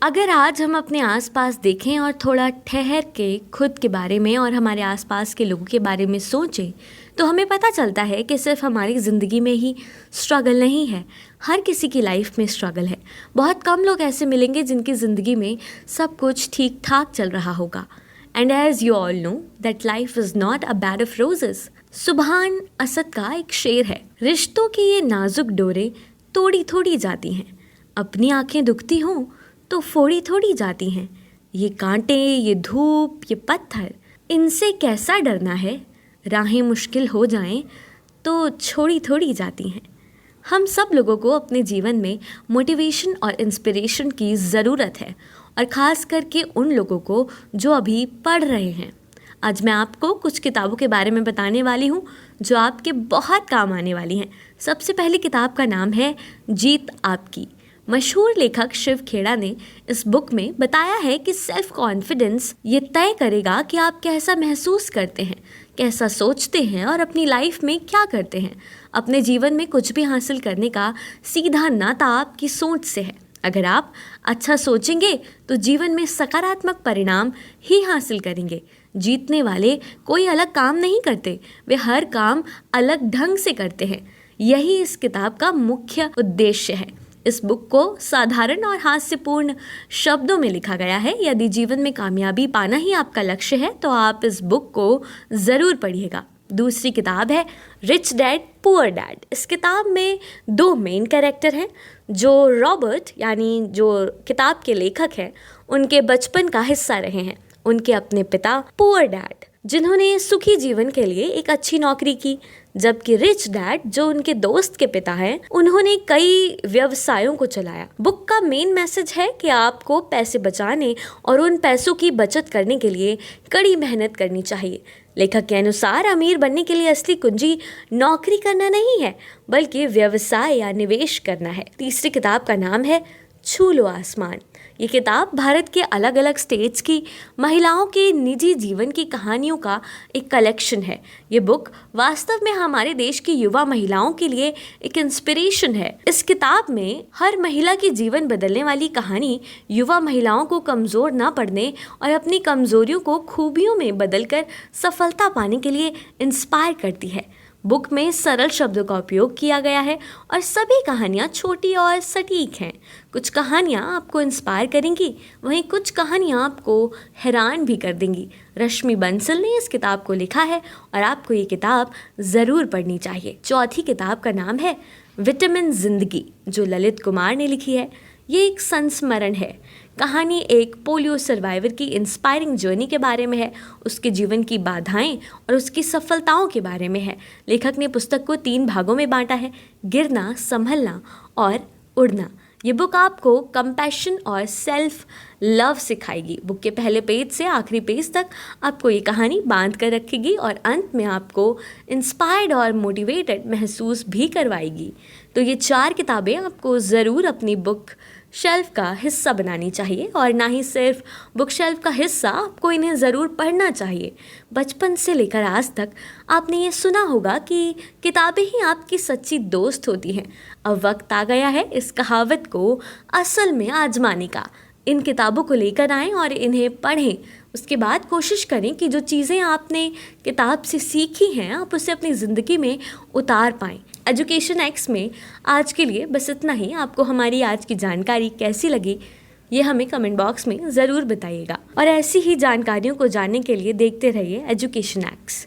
अगर आज हम अपने आसपास देखें और थोड़ा ठहर के खुद के बारे में और हमारे आसपास के लोगों के बारे में सोचें तो हमें पता चलता है कि सिर्फ हमारी ज़िंदगी में ही स्ट्रगल नहीं है, हर किसी की लाइफ में स्ट्रगल है। बहुत कम लोग ऐसे मिलेंगे जिनकी ज़िंदगी में सब कुछ ठीक ठाक चल रहा होगा। And as you all know that life is not a bed of roses. Subhan Asad का एक शेर है, रिश्तों की ये नाजुक डोरें तोड़ी थोड़ी जाती हैं, अपनी आंखें दुखती हों तो फोड़ी थोड़ी जाती हैं। ये कांटे, ये धूप, ये पत्थर, इनसे कैसा डरना है, राहें मुश्किल हो जाएं तो छोड़ी थोड़ी जाती हैं। हम सब लोगों को अपने जीवन में मोटिवेशन और इंस्पिरेशन की ज़रूरत है, और ख़ास करके उन लोगों को जो अभी पढ़ रहे हैं। आज मैं आपको कुछ किताबों के बारे में बताने वाली हूँ जो आपके बहुत काम आने वाली हैं। सबसे पहली किताब का नाम है जीत आपकी। मशहूर लेखक शिव खेड़ा ने इस बुक में बताया है कि सेल्फ कॉन्फिडेंस ये तय करेगा कि आप कैसा महसूस करते हैं, कैसा सोचते हैं और अपनी लाइफ में क्या करते हैं। अपने जीवन में कुछ भी हासिल करने का सीधा नाता आपकी सोच से है। अगर आप अच्छा सोचेंगे तो जीवन में सकारात्मक परिणाम ही हासिल करेंगे। जीतने वाले कोई अलग काम नहीं करते, वे हर काम अलग ढंग से करते हैं। यही इस किताब का मुख्य उद्देश्य है। इस बुक को साधारण और हास्यपूर्ण शब्दों में लिखा गया है। यदि जीवन में कामयाबी पाना ही आपका लक्ष्य है तो आप इस बुक को ज़रूर पढ़िएगा। दूसरी किताब है रिच डैड पुअर डैड। इस किताब में दो मेन कैरेक्टर हैं जो रॉबर्ट यानी जो किताब के लेखक हैं उनके बचपन का हिस्सा रहे हैं। उनके अपने पिता पुअर डैड जिन्होंने सुखी जीवन के लिए एक अच्छी नौकरी की, जबकि रिच डैड जो उनके दोस्त के पिता हैं उन्होंने कई व्यवसायों को चलाया। बुक का मेन मैसेज है कि आपको पैसे बचाने और उन पैसों की बचत करने के लिए कड़ी मेहनत करनी चाहिए। लेखक के अनुसार अमीर बनने के लिए असली कुंजी नौकरी करना नहीं है बल्कि व्यवसाय या निवेश करना है। तीसरी किताब का नाम है छू लो आसमान। ये किताब भारत के अलग अलग स्टेट्स की महिलाओं के निजी जीवन की कहानियों का एक कलेक्शन है। ये बुक वास्तव में हमारे देश की युवा महिलाओं के लिए एक इंस्पिरेशन है। इस किताब में हर महिला की जीवन बदलने वाली कहानी युवा महिलाओं को कमज़ोर ना पड़ने और अपनी कमज़ोरियों को खूबियों में बदलकर सफलता पाने के लिए इंस्पायर करती है। बुक में सरल शब्दों का उपयोग किया गया है और सभी कहानियाँ छोटी और सटीक हैं। कुछ कहानियाँ आपको इंस्पायर करेंगी, वहीं कुछ कहानियाँ आपको हैरान भी कर देंगी। रश्मि बंसल ने इस किताब को लिखा है और आपको ये किताब ज़रूर पढ़नी चाहिए। चौथी किताब का नाम है विटामिन ज़िंदगी, जो ललित कुमार ने लिखी है। ये एक संस्मरण है। कहानी एक पोलियो सर्वाइवर की इंस्पायरिंग जर्नी के बारे में है, उसके जीवन की बाधाएं और उसकी सफलताओं के बारे में है। लेखक ने पुस्तक को 3 भागों में बांटा है, गिरना, संभलना और उड़ना। ये बुक आपको कंपैशन और सेल्फ लव सिखाएगी। बुक के पहले पेज से आखिरी पेज तक आपको ये कहानी बांध कर रखेगी और अंत में आपको इंस्पायर्ड और मोटिवेटेड महसूस भी करवाएगी। तो ये 4 किताबें आपको ज़रूर अपनी बुक शेल्फ का हिस्सा बनानी चाहिए, और ना ही सिर्फ बुक शेल्फ का हिस्सा, आपको इन्हें ज़रूर पढ़ना चाहिए। बचपन से लेकर आज तक आपने ये सुना होगा कि किताबें ही आपकी सच्ची दोस्त होती हैं। अब वक्त आ गया है इस कहावत को असल में आजमाने का। इन किताबों को लेकर आएँ और इन्हें पढ़ें। उसके बाद कोशिश करें कि जो चीज़ें आपने किताब से सीखी हैं आप उसे अपनी ज़िंदगी में उतार पाएँ। एजुकेशन एक्स में आज के लिए बस इतना ही। आपको हमारी आज की जानकारी कैसी लगी ये हमें कमेंट बॉक्स में ज़रूर बताइएगा, और ऐसी ही जानकारियों को जानने के लिए देखते रहिए एजुकेशन एक्स।